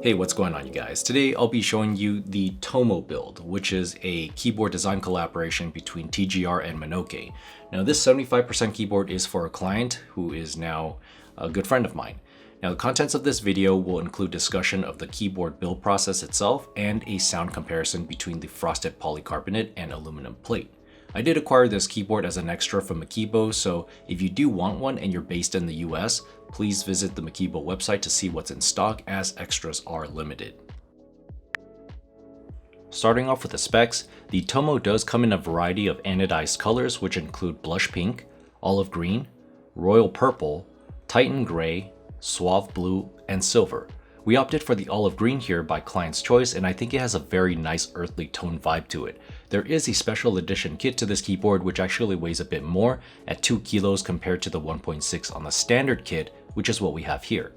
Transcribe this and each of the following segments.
Hey, what's going on, you guys? Today I'll be showing you the Tomo build, which is a keyboard design collaboration between TGR and Monokei. Now this 75% keyboard is for a client who is now a good friend of mine. Now the contents of this video will include discussion of the keyboard build process itself and a sound comparison between the frosted polycarbonate and aluminum plate. I did acquire this keyboard as an extra from Mekibo, so if you do want one and you're based in the US, please visit the Mekibo website to see what's in stock, as extras are limited. Starting off with the specs, the Tomo does come in a variety of anodized colors, which include blush pink, olive green, royal purple, titan gray, suave blue, and silver. We opted for the olive green here by client's choice, and I think it has a very nice earthly tone vibe to it. There is a special edition kit to this keyboard which actually weighs a bit more at 2 kilos compared to the 1.6 on the standard kit, which is what we have here.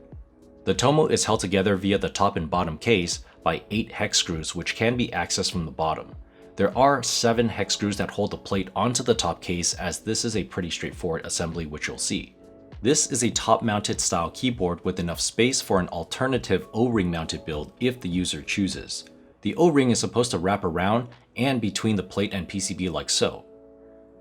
The Tomo is held together via the top and bottom case by 8 hex screws, which can be accessed from the bottom. There are 7 hex screws that hold the plate onto the top case, as this is a pretty straightforward assembly, which you'll see. This is a top-mounted style keyboard with enough space for an alternative O-ring mounted build if the user chooses. The O-ring is supposed to wrap around and between the plate and PCB like so.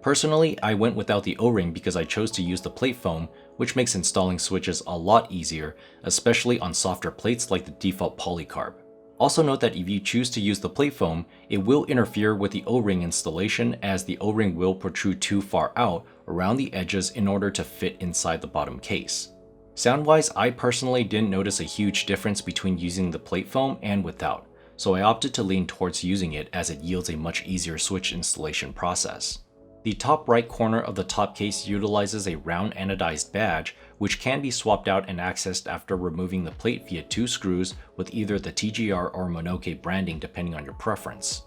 Personally, I went without the O-ring because I chose to use the plate foam, which makes installing switches a lot easier, especially on softer plates like the default polycarb. Also note that if you choose to use the plate foam, it will interfere with the O-ring installation, as the O-ring will protrude too far out around the edges in order to fit inside the bottom case. Sound-wise, I personally didn't notice a huge difference between using the plate foam and without, so I opted to lean towards using it as it yields a much easier switch installation process. The top right corner of the top case utilizes a round anodized badge, which can be swapped out and accessed after removing the plate via 2 screws with either the TGR or Monokei branding depending on your preference.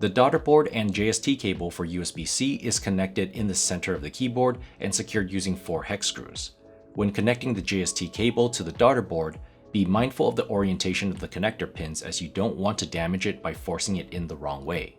The daughter board and JST cable for USB-C is connected in the center of the keyboard and secured using 4 hex screws. When connecting the JST cable to the daughter board, be mindful of the orientation of the connector pins, as you don't want to damage it by forcing it in the wrong way.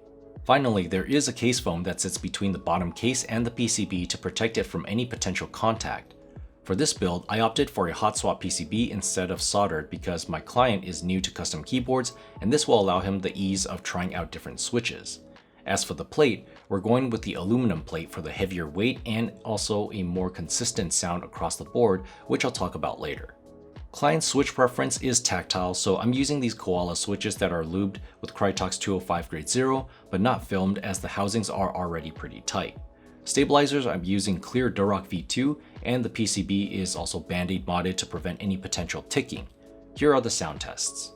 Finally, there is a case foam that sits between the bottom case and the PCB to protect it from any potential contact. For this build, I opted for a hot swap PCB instead of soldered because my client is new to custom keyboards, and this will allow him the ease of trying out different switches. As for the plate, we're going with the aluminum plate for the heavier weight and also a more consistent sound across the board, which I'll talk about later. Client switch preference is tactile, so I'm using these Koala switches that are lubed with Krytox 205 grade 0, but not filmed, as the housings are already pretty tight. Stabilizers, I'm using clear Durock V2, and the PCB is also Band-Aid modded to prevent any potential ticking. Here are the sound tests.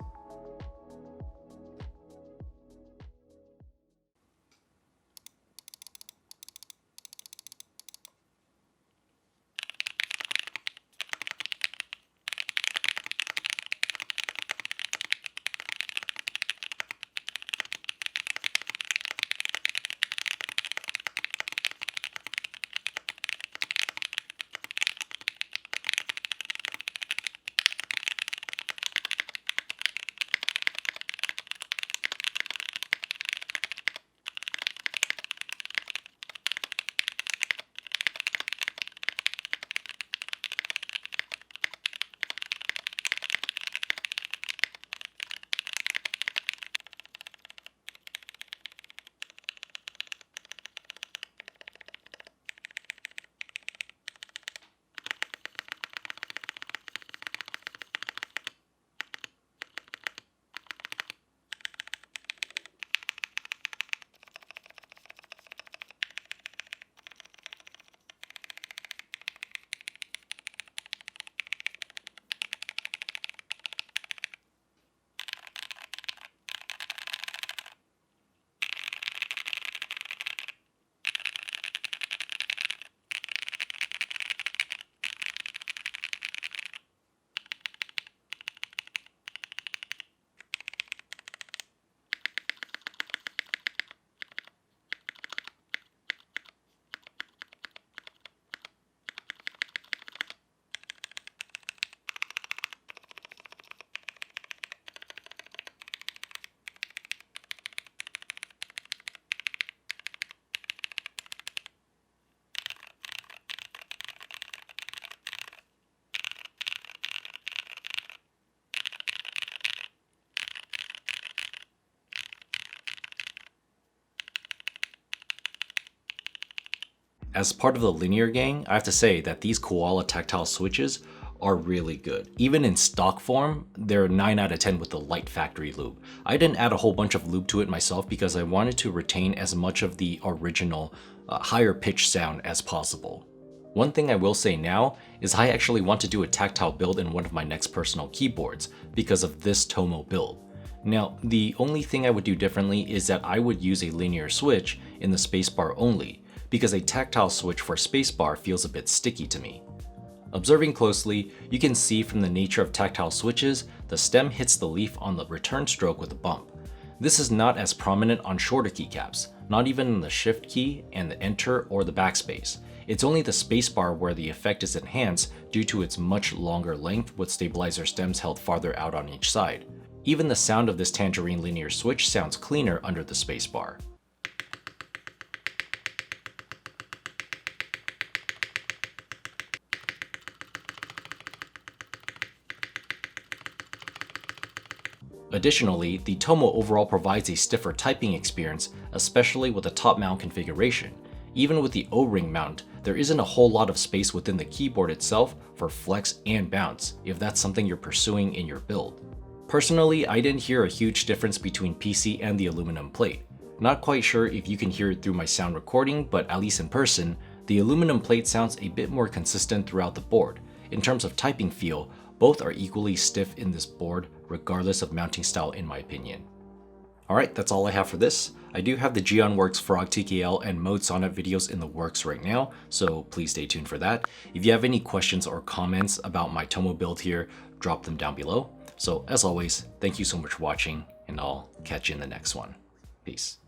as part of the linear gang, I have to say that these koala tactile switches are really good. Even in stock form, they're 9 out of 10 with the light factory lube. I didn't add a whole bunch of lube to it myself because I wanted to retain as much of the original higher pitch sound as possible. One thing I will say now is I actually want to do a tactile build in one of my next personal keyboards because of this Tomo build. Now, the only thing I would do differently is that I would use a linear switch in the spacebar only, because a tactile switch for spacebar feels a bit sticky to me. Observing closely, you can see from the nature of tactile switches, the stem hits the leaf on the return stroke with a bump. This is not as prominent on shorter keycaps, not even in the shift key and the enter or the backspace. It's only the spacebar where the effect is enhanced due to its much longer length with stabilizer stems held farther out on each side. Even the sound of this tangerine linear switch sounds cleaner under the spacebar. Additionally, the Tomo overall provides a stiffer typing experience, especially with the top mount configuration. Even with the O-ring mount, there isn't a whole lot of space within the keyboard itself for flex and bounce, if that's something you're pursuing in your build. Personally, I didn't hear a huge difference between PC and the aluminum plate. Not quite sure if you can hear it through my sound recording, but at least in person, the aluminum plate sounds a bit more consistent throughout the board. In terms of typing feel, both are equally stiff in this board, regardless of mounting style in my opinion. Alright, that's all I have for this. I do have the Geonworks Frog TKL and Mode Sonnet videos in the works right now, so please stay tuned for that. If you have any questions or comments about my Tomo build here, drop them down below. So as always, thank you so much for watching, and I'll catch you in the next one. Peace.